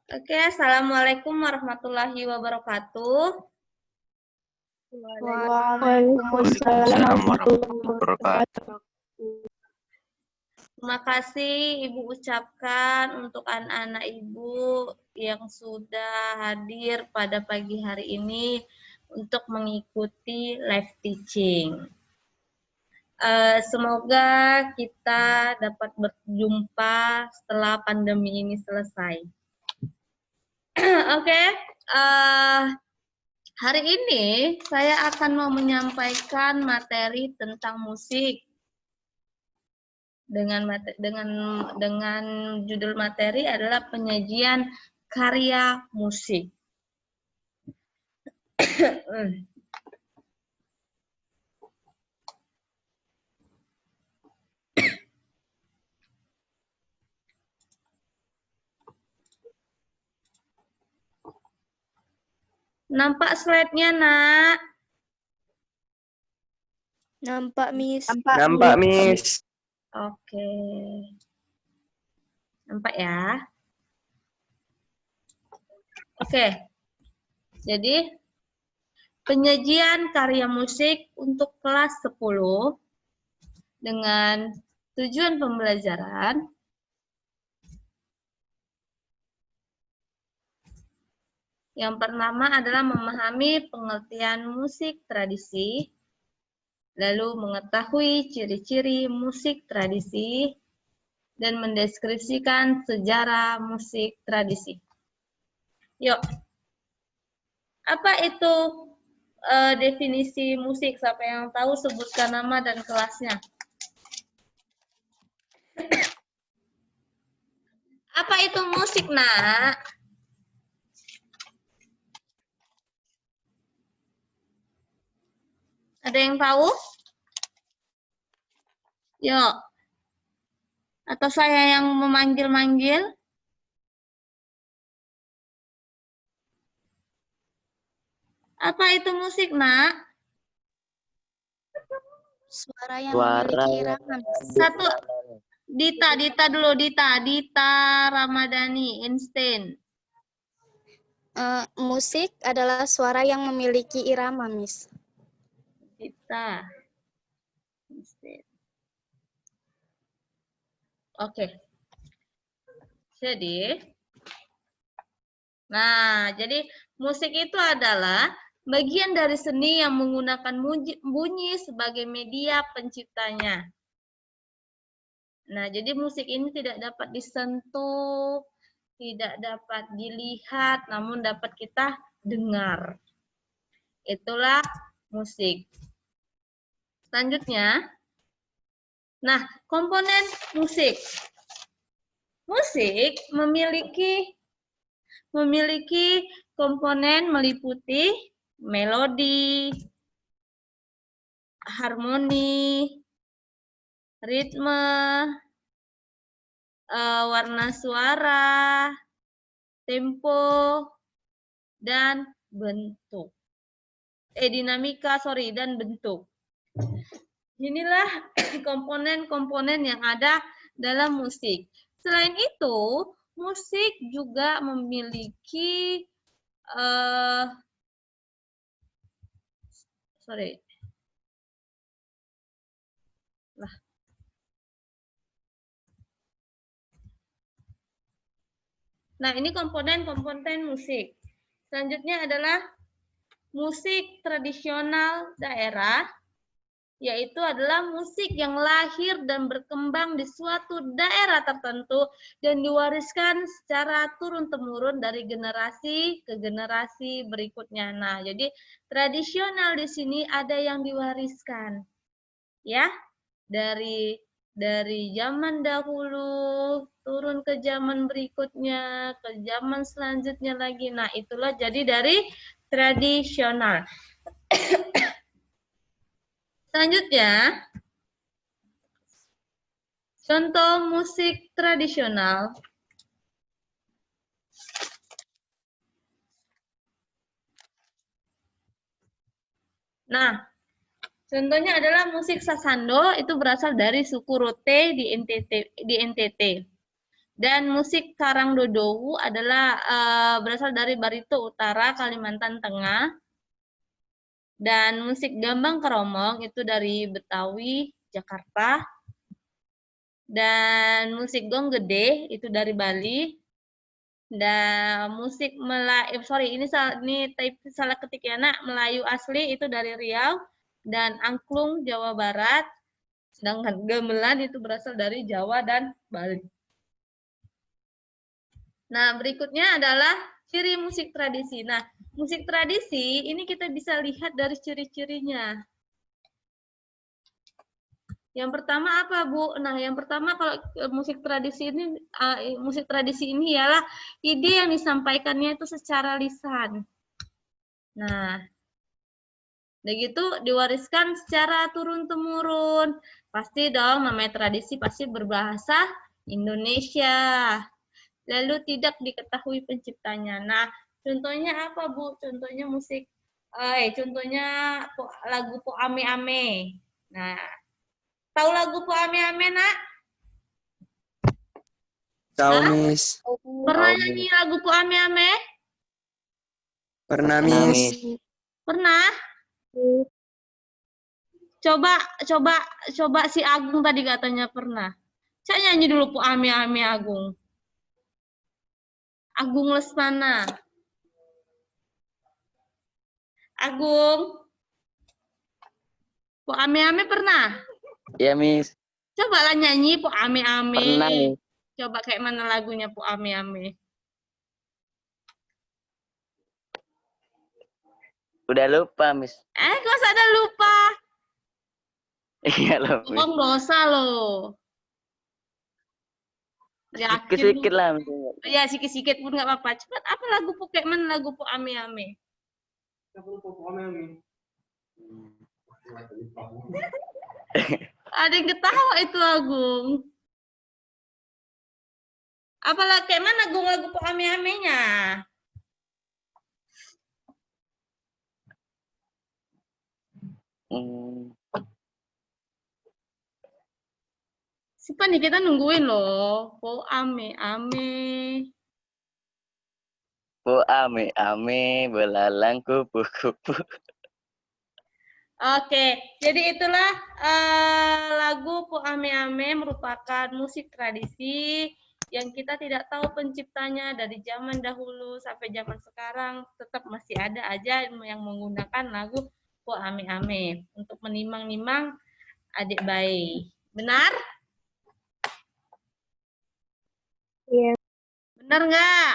Oke, Assalamualaikum warahmatullahi wabarakatuh. Waalaikumsalam warahmatullahi wabarakatuh. Terima kasih Ibu ucapkan untuk anak-anak Ibu yang sudah hadir pada pagi hari ini untuk mengikuti live teaching. Semoga kita dapat berjumpa setelah pandemi ini selesai. Oke, hari ini saya akan mau menyampaikan materi tentang musik dengan judul materi adalah penyajian karya musik. Nampak slide-nya, Nak? Nampak, Miss. Nampak, Miss. Oke. Nampak ya? Oke. Jadi, penyajian karya musik untuk kelas 10 dengan tujuan pembelajaran. Yang pertama adalah memahami pengertian musik tradisi, lalu mengetahui ciri-ciri musik tradisi, dan mendeskripsikan sejarah musik tradisi. Yuk, apa itu definisi musik? Siapa yang tahu sebutkan nama dan kelasnya. Apa itu musik, Nak? Ada yang tahu? Yuk. Atau saya yang memanggil-manggil? Apa itu musik, Nak? Suara yang memiliki irama. Satu. Dita dulu, Dita Ramadhani, Einstein. Musik adalah suara yang memiliki irama, Miss. Dita. Oke. Jadi musik itu adalah bagian dari seni yang menggunakan bunyi sebagai media penciptanya. Nah, jadi musik ini tidak dapat disentuh, tidak dapat dilihat, namun dapat kita dengar. Itulah musik. Selanjutnya, nah, komponen musik. Musik memiliki komponen meliputi melodi, harmoni, ritme, warna suara, tempo, dan bentuk. Dan bentuk. Inilah komponen-komponen yang ada dalam musik. Selain itu, musik juga memiliki Nah, ini komponen-komponen musik. Selanjutnya adalah musik tradisional daerah, yaitu adalah musik yang lahir dan berkembang di suatu daerah tertentu dan diwariskan secara turun-temurun dari generasi ke generasi berikutnya. Nah, jadi tradisional di sini ada yang diwariskan, ya, dari zaman dahulu turun ke zaman berikutnya, ke zaman selanjutnya lagi. Nah, itulah jadi dari tradisional. Selanjutnya, contoh musik tradisional. Nah, contohnya adalah musik Sasando, itu berasal dari suku Rote di NTT. Dan musik Karangdodowu adalah berasal dari Barito Utara, Kalimantan Tengah. Dan musik Gambang Kromong itu dari Betawi, Jakarta. Dan musik Gong Gede itu dari Bali. Dan musik Melayu, ini salah ketik ya nak, Melayu asli itu dari Riau. Dan angklung Jawa Barat. Sedangkan gamelan itu berasal dari Jawa dan Bali. Nah, berikutnya adalah ciri musik tradisi. Nah, musik tradisi ini kita bisa lihat dari ciri-cirinya. Yang pertama apa, Bu? Nah, yang pertama kalau musik tradisi ini ialah ide yang disampaikannya itu secara lisan. Nah, begitu diwariskan secara turun-temurun. Pasti dong namanya tradisi pasti berbahasa Indonesia. Lalu tidak diketahui penciptanya. Nah, contohnya apa, Bu? Contohnya contohnya lagu Po Ame Ame. Nah, tahu lagu Po Ame Ame, nak? Tahu, Miss. Pernah nyanyi lagu Po Ame Ame? Pernah, Miss. Pernah? Coba si Agung tadi katanya pernah. Saya nyanyi dulu Po Ame Ame Agung. Agung Lesmana. Agung. Po Ame Ame pernah? Iya, Miss. Coba lah nyanyi Po Ame Ame. Pernah, Miss. Coba kayak mana lagunya Po Ame Ame. Udah lupa, Miss. Kok ada lupa? Iya loh, Miss. Dosa loh. Sedikit-sedikit lah, Miss. Ya, sikit-sikit pun nggak apa-apa. Cepat, apa lagu Po kayak mana lagu Po Ame Ame? Ada yang ketawa itu, Agung. Apalah kayak mana lagu Po Ame Ame-nya? Siapa nih, kita nungguin loh. Po Ame Ame. Po Ame Ame belalang kupu-kupu. Oke, jadi itulah lagu Po Ame Ame merupakan musik tradisi yang kita tidak tahu penciptanya dari zaman dahulu sampai zaman sekarang tetap masih ada aja yang menggunakan lagu Po Ame Ame untuk menimang-nimang adik bayi. Benar? Iya. Benar nggak?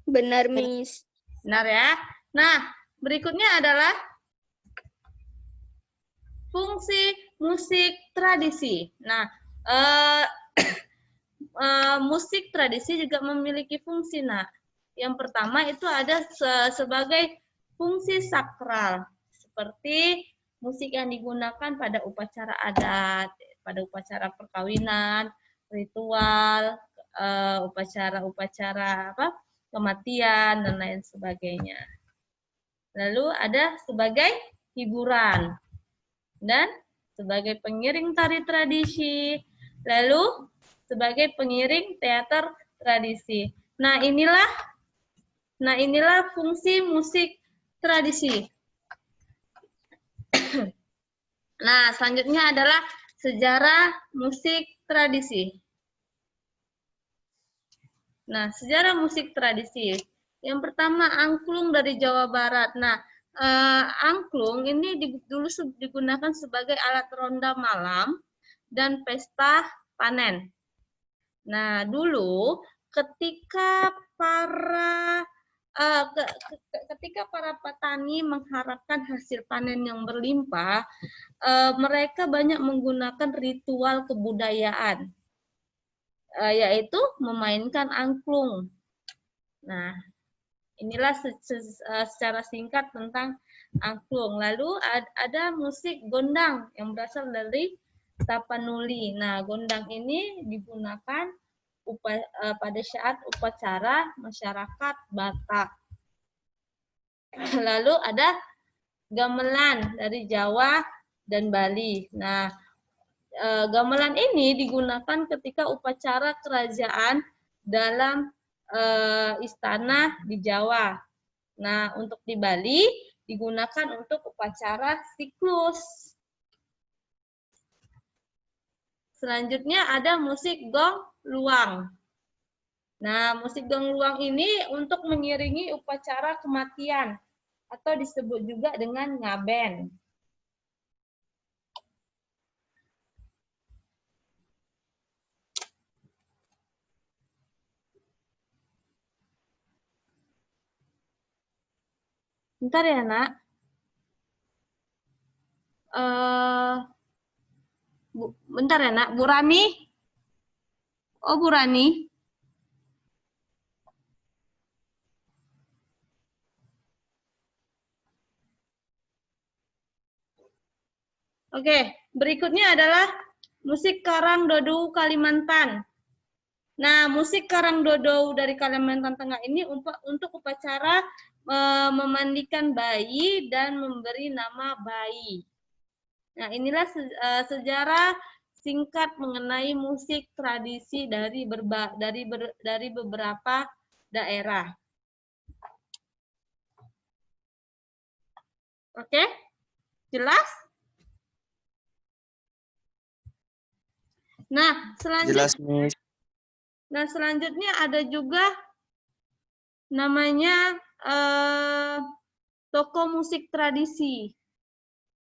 Benar, Miss. Benar ya. Nah, berikutnya adalah fungsi musik tradisi. Nah, musik tradisi juga memiliki fungsi. Nah, yang pertama itu ada sebagai fungsi sakral, seperti musik yang digunakan pada upacara adat, pada upacara perkawinan, ritual, upacara-upacara kematian dan lain sebagainya. Lalu ada sebagai hiburan dan sebagai pengiring tari tradisi, lalu sebagai pengiring teater tradisi. Nah, inilah fungsi musik tradisi. Nah, selanjutnya adalah sejarah musik tradisi. Nah, sejarah musik tradisi. Yang pertama, angklung dari Jawa Barat. Nah, angklung ini dulu digunakan sebagai alat ronda malam dan pesta panen. Nah, dulu ketika para petani mengharapkan hasil panen yang berlimpah, mereka banyak menggunakan ritual kebudayaan, yaitu memainkan angklung. Nah, inilah secara singkat tentang angklung. Lalu ada musik gondang yang berasal dari Tapanuli. Nah, gondang ini digunakan pada saat upacara masyarakat Batak. Lalu ada gamelan dari Jawa dan Bali. Nah, gamelan ini digunakan ketika upacara kerajaan dalam istana di Jawa. Nah, untuk di Bali digunakan untuk upacara siklus. Selanjutnya ada musik gong luang. Nah, musik gong luang ini untuk mengiringi upacara kematian atau disebut juga dengan ngaben. Bentar ya, Nak. Bentar ya, Nak. Bu Rani? Oh, Bu Rani. Oke, berikutnya adalah musik Karang Dodou Kalimantan. Nah, musik Karang Dodou dari Kalimantan Tengah ini untuk upacara memandikan bayi dan memberi nama bayi. Nah, inilah sejarah singkat mengenai musik tradisi dari beberapa daerah. Oke, jelas? Nah, Jelas, Miss. Nah, selanjutnya ada juga namanya toko musik tradisi.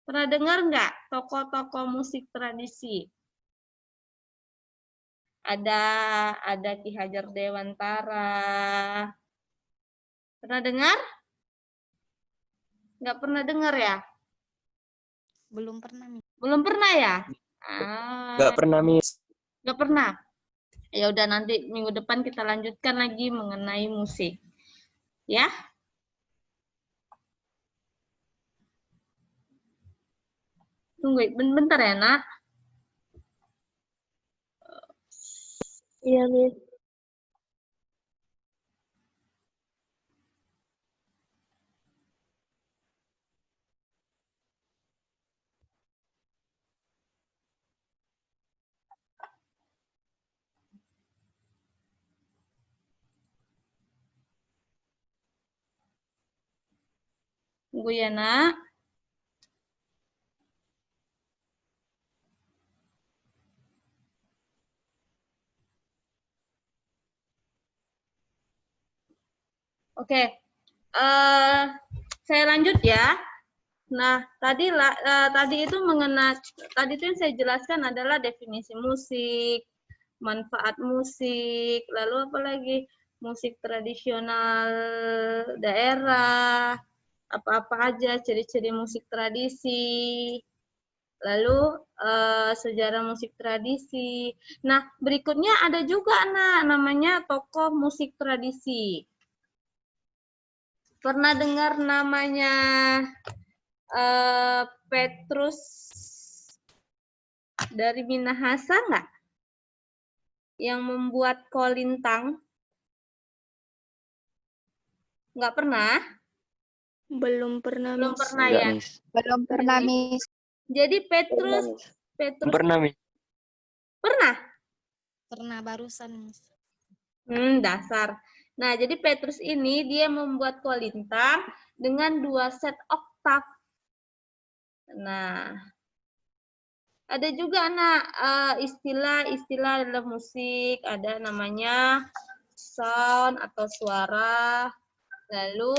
Pernah dengar nggak toko-toko musik tradisi? Ada Ki Hajar Dewantara. Pernah dengar? Nggak pernah dengar ya? Belum pernah, Miss. Belum pernah ya? Nggak pernah, Miss. Nggak pernah. Ya udah, nanti minggu depan kita lanjutkan lagi mengenai musik. Ya. Tunggu bentar ya, Nak. Iya, Miss. Tunggu ya, Nak. Oke. Saya lanjut ya. Nah, tadi itu tadi itu yang saya jelaskan adalah definisi musik, manfaat musik, lalu apa lagi? Musik tradisional daerah, apa-apa aja ciri-ciri musik tradisi. Lalu sejarah musik tradisi. Nah, berikutnya ada juga namanya tokoh musik tradisi. Pernah dengar namanya Petrus dari Minahasa nggak? Yang membuat kolintang? Nggak pernah? Belum pernah, Belum Miss. pernah Enggak, ya? Miss. Belum pernah, Miss. Jadi Petrus Pernah, Miss. pernah? Pernah barusan, Miss. Dasar. Nah, jadi Petrus ini dia membuat kolintang dengan 2 set oktav. Nah, ada juga istilah-istilah dalam musik, ada namanya sound atau suara. Lalu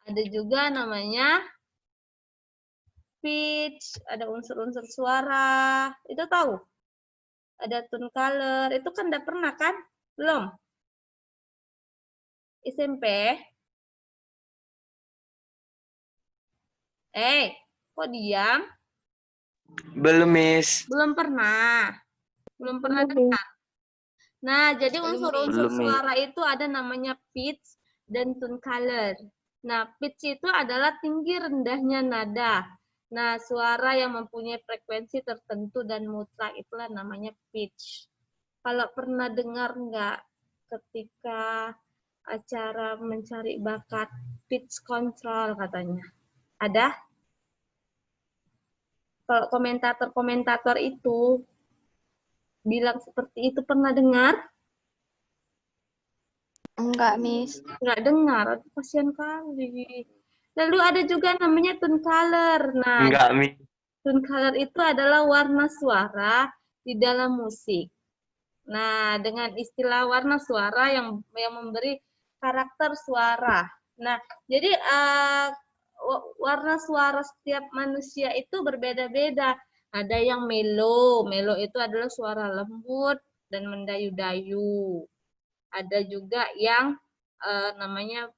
ada juga namanya pitch, ada unsur-unsur suara. Itu tahu? Ada tone color, itu kan udah pernah kan? Belum? SMP? Kok diam? Belum, Miss. Belum pernah. Belum pernah dengar. Nah, jadi unsur-unsur Belum, Miss. suara itu ada namanya pitch dan tone color. Nah, pitch itu adalah tinggi rendahnya nada. Nah, suara yang mempunyai frekuensi tertentu dan mutlak itulah namanya pitch. Kalau pernah dengar nggak ketika acara mencari bakat pitch control katanya? Ada? Kalau komentator-komentator itu bilang seperti itu, pernah dengar? Enggak, Miss. Nggak dengar, aduh, kasihan kali. Lalu ada juga namanya tone color. Nah, Enggak, Miss. tone color itu adalah warna suara di dalam musik. Nah, dengan istilah warna suara yang memberi karakter suara. Nah, jadi warna suara setiap manusia itu berbeda-beda. Ada yang melo. Melo itu adalah suara lembut dan mendayu-dayu. Ada juga yang namanya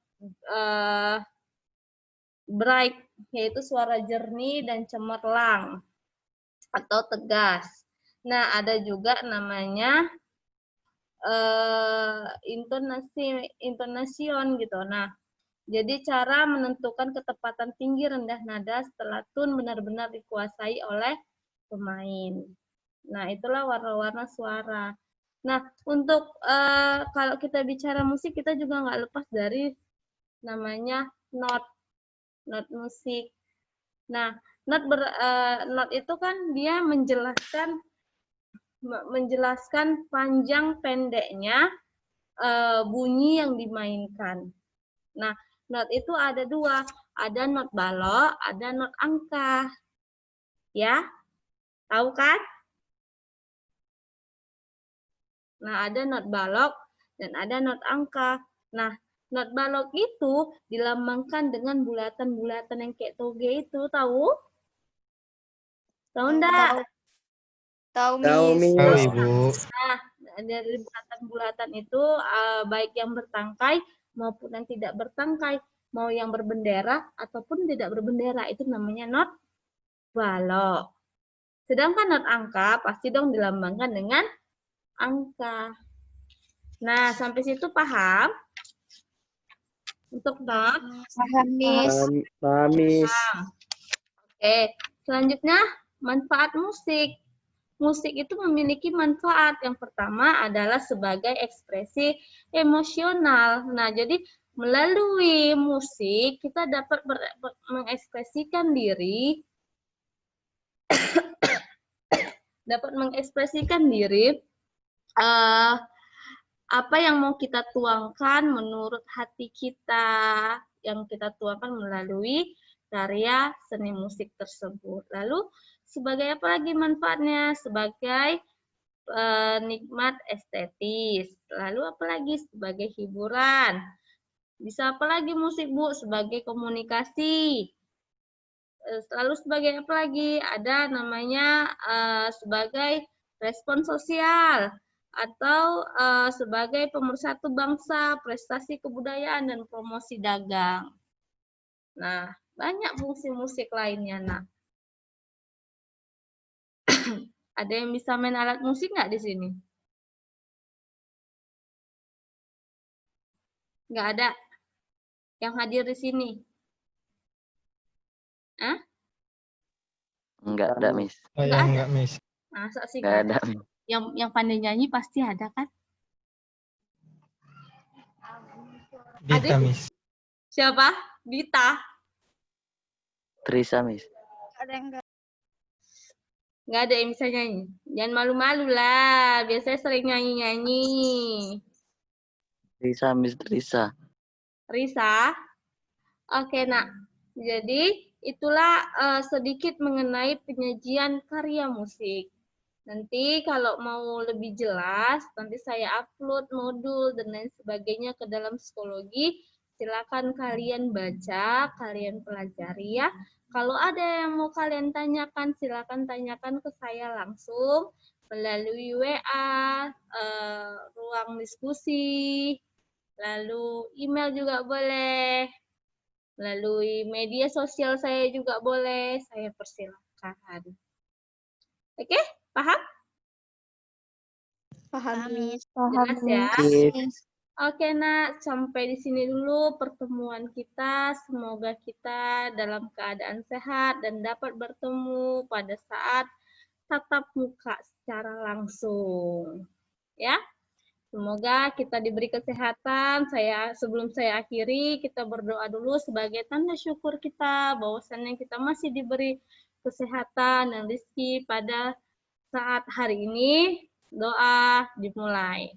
bright, yaitu suara jernih dan cemerlang atau tegas. Nah, ada juga namanya intonation gitu. Nah, jadi cara menentukan ketepatan tinggi rendah nada setelah tune benar-benar dikuasai oleh pemain. Nah, itulah warna-warna suara. Nah, untuk kalau kita bicara musik, kita juga nggak lepas dari namanya not musik. Nah, not itu kan dia menjelaskan panjang pendeknya bunyi yang dimainkan. Nah, not itu ada dua, ada not balok, ada not angka. Ya, tahu kan? Nah, ada not balok dan ada not angka. Nah, not balok itu dilambangkan dengan bulatan-bulatan yang kayak toge itu, tahu? Tahu enggak? Tahu, Tahu, Miss. Miss. Ibu. Nah, dari bulatan-bulatan itu baik yang bertangkai maupun yang tidak bertangkai, mau yang berbendera ataupun tidak berbendera, itu namanya not balok. Sedangkan not angka pasti dong dilambangkan dengan angka. Nah, sampai situ paham? Untuk not? Paham, Miss. Paham, Miss. Oke, selanjutnya manfaat musik. Musik itu memiliki manfaat. Yang pertama adalah sebagai ekspresi emosional. Nah, jadi melalui musik kita dapat mengekspresikan diri, apa yang mau kita tuangkan menurut hati kita, yang kita tuangkan melalui karya seni musik tersebut. Lalu sebagai apa lagi manfaatnya? Sebagai nikmat estetis. Lalu apa lagi? Sebagai hiburan. Bisa apa lagi musik, Bu? Sebagai komunikasi. Lalu sebagai apa lagi? Ada namanya sebagai respon sosial atau sebagai pemersatu bangsa, prestasi kebudayaan, dan promosi dagang. Nah, banyak fungsi musik lainnya. Nah, ada yang bisa main alat musik nggak di sini? Nggak ada yang hadir di sini? Hah? Enggak ada, Miss. Nggak ada? Enggak, Miss. Masa sih Enggak nggak ada. ada? Yang pandai nyanyi pasti ada kan? Dita, Ada? Miss. Siapa? Dita? Trisa, Miss. Ada yang enggak? Nggak ada yang bisa nyanyi. Jangan malu-malu lah. Biasanya sering nyanyi-nyanyi. Trisa, Miss Trisa. Risa? Oke, nak. Jadi, itulah sedikit mengenai penyajian karya musik. Nanti kalau mau lebih jelas, nanti saya upload modul dan lain sebagainya ke dalam psikologi. Silakan kalian baca, kalian pelajari ya. Kalau ada yang mau kalian tanyakan, silakan tanyakan ke saya langsung melalui WA, ruang diskusi, lalu email juga boleh, melalui media sosial saya juga boleh, saya persilahkan. Oke, paham? Paham, Miss. Jelas ya? Miss. Oke, nak, sampai di sini dulu pertemuan kita. Semoga kita dalam keadaan sehat dan dapat bertemu pada saat tatap muka secara langsung. Ya. Semoga kita diberi kesehatan. Sebelum saya akhiri, kita berdoa dulu sebagai tanda syukur kita bahwasannya kita masih diberi kesehatan dan rezeki pada saat hari ini. Doa dimulai.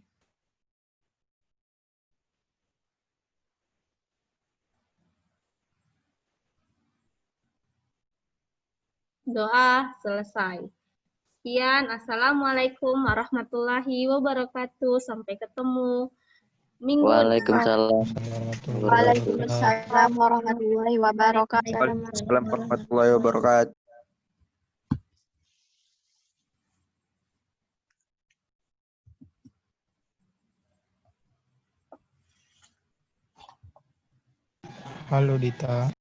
Doa selesai. Sekian, Assalamualaikum warahmatullahi wabarakatuh. Sampai ketemu minggu depan. Waalaikumsalam. Waalaikumsalam warahmatullahi wabarakatuh. Waalaikumsalam warahmatullahi wabarakatuh. Halo Dita.